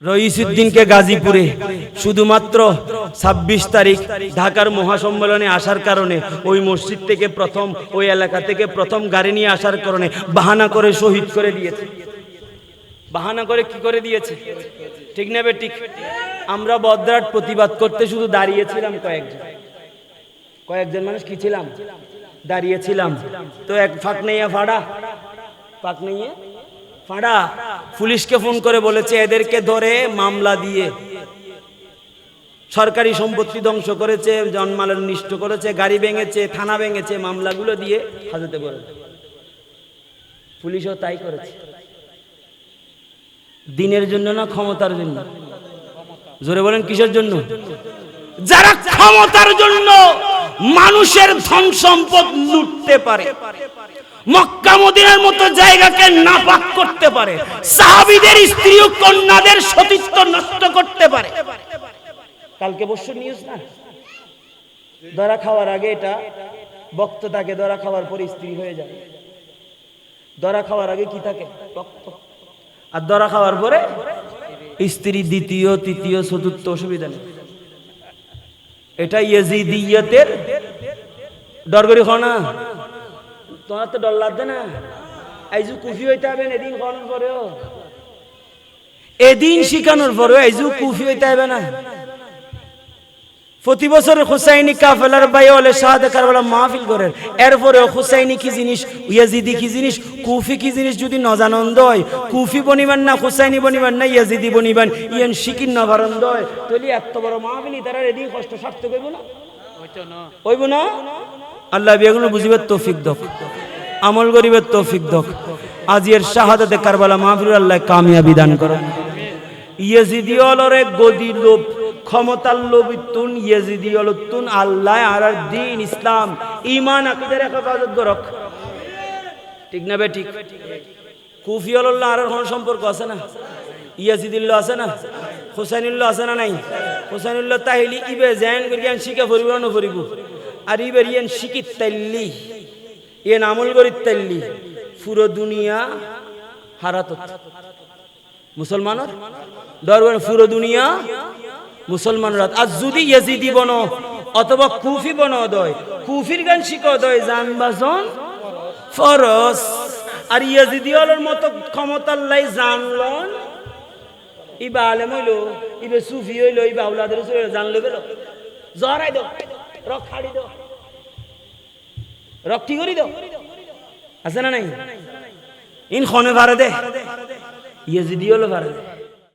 রইসুদ্দিনকে গাজীপুরে শুধুমাত্র ২৬ তারিখ ঢাকার মহাসম্মেলনে আসার কারণে ওই মসজিদ থেকে প্রথম, ওই এলাকা থেকে প্রথম গাড়ি নিয়ে আসার কারণে বাহানা করে শহীদ করে দিয়েছে। বাহানা করে কি করে দিয়েছে? ঠিক না বেঠিক? আমরা বদ্রাট প্রতিবাদ করতে শুধু দাঁড়িয়েছিলাম, কয়েকজন মানুষ কি ছিলাম, দাঁড়িয়েছিলাম। তো এক ফাঁক নেইয়া ফাড়া, ফাঁক নেইয়া ফাড়া পুলিশকে ফোন করে বলেছে এদেরকে ধরে মামলা দিয়ে সরকারি সম্পত্তি ধ্বংস করেছে, জনমাল নিষ্ট করেছে, গাড়ি ভেঙেছে, থানা ভেঙেছে, মামলাগুলো দিয়ে হাজতে বলে। পুলিশও তাই করেছে। দিনের জন্য না ক্ষমতার জন্য? জোরে বলেন কিসের জন্য? যারা ক্ষমতার জন্য মানুষের ধন সম্পদ লুটতে পারে, মক্কা মদিনার মতো জায়গাকে নাপাক করতে পারে, সাহাবীদের স্ত্রী ও কন্যাদের সতীত্ব নষ্ট করতে পারে। কালকে বসে নিউজ না, ধরা খাওয়ার আগে এটা বক্ত থাকে, ধরা খাওয়ার পরে স্ত্রী হয়ে যায়। ধরা খাওয়ার আগে কি থাকে? বক্ত। আর ধরা খাওয়ার পরে স্ত্রী দ্বিতীয়, তৃতীয়, চতুর্থ, অসুবিধা নেই। এটা ইয়াজিদিয়তের ডর করি খাও না, তোমার তো ডর লাগবে না। আইজু কুফি হইতে হবে এদিন খাওয়ানোর পরেও, এদিন শিখানোর পরেও আইজু কুফি হইতে হবে না। প্রতি বছর হুসাইনি কাফেলার বাইরে হলে শাহাদে কারবালা মাহফিল করেন, এরপরে হুসাইনি কি জিনিস, ইয়াজিদি কি জিনিস, কুফি কি জিনিস যদি নজানন্দ হয়, কুফি বনিবেন না, হুসাইনি বনিবেন না, ইয়াজিদি বনিবেন, ইয়ান শিকিন নভারন্দ হয়, তাহলে এত বড় মাহফিল তারা এদিন কষ্ট সার্থক হইব না? হইব না? আল্লাহ বেগুন বুঝিবে তৌফিক দাও, আমল করিবের তৌফিক দাও। আজির শাহাদাতে কারবালা মাহফিল আল্লাহ কামিয়াবি দান করুন। ইয়াজিদি অলরে গদি লোভ, ক্ষমতার লোভিতুন ইয়াজিদি অলতুন আল্লাহ আর দ্বীন ইসলাম ঈমান আকীদার হেফাজত করক। ঠিক না বে ঠিক? কুফি আল্লাহ আর কোন সম্পর্ক আছে না? ইয়াজিদিল্লাহ আছে না? হুসাইনুল্লাহ আছে না নাই? হুসাইনুল্লাহ তাহিলি ইবে জান করিয়ান শিখে ফরিব না ফরিব, আর ইবের ইয়ান শিকিত তাইলি ইয়ান আমল করিত তাইলি পুরো দুনিয়া হারাত মুসলমানের দরবার, পুরো দুনিয়া মুসলমানের। আর যদি ইয়াজিদি বনো অথবা কুফি বনো দয়, কুফির গান শিখো দয় জান বাজন ফরজ, আর ইয়াজিদি হলোর মতো ক্ষমতার লাই জানলন ইবা আলেম হইলো, ইবে সুফি হইলো, ইবা আউলাদের জানলো গেল জরাই দাও, রক খাড়ি দাও, রক কি করি দাও, আছে না নাই? ইন খনে ভারে দে, ইয়াজিদি হলো ভারে দে।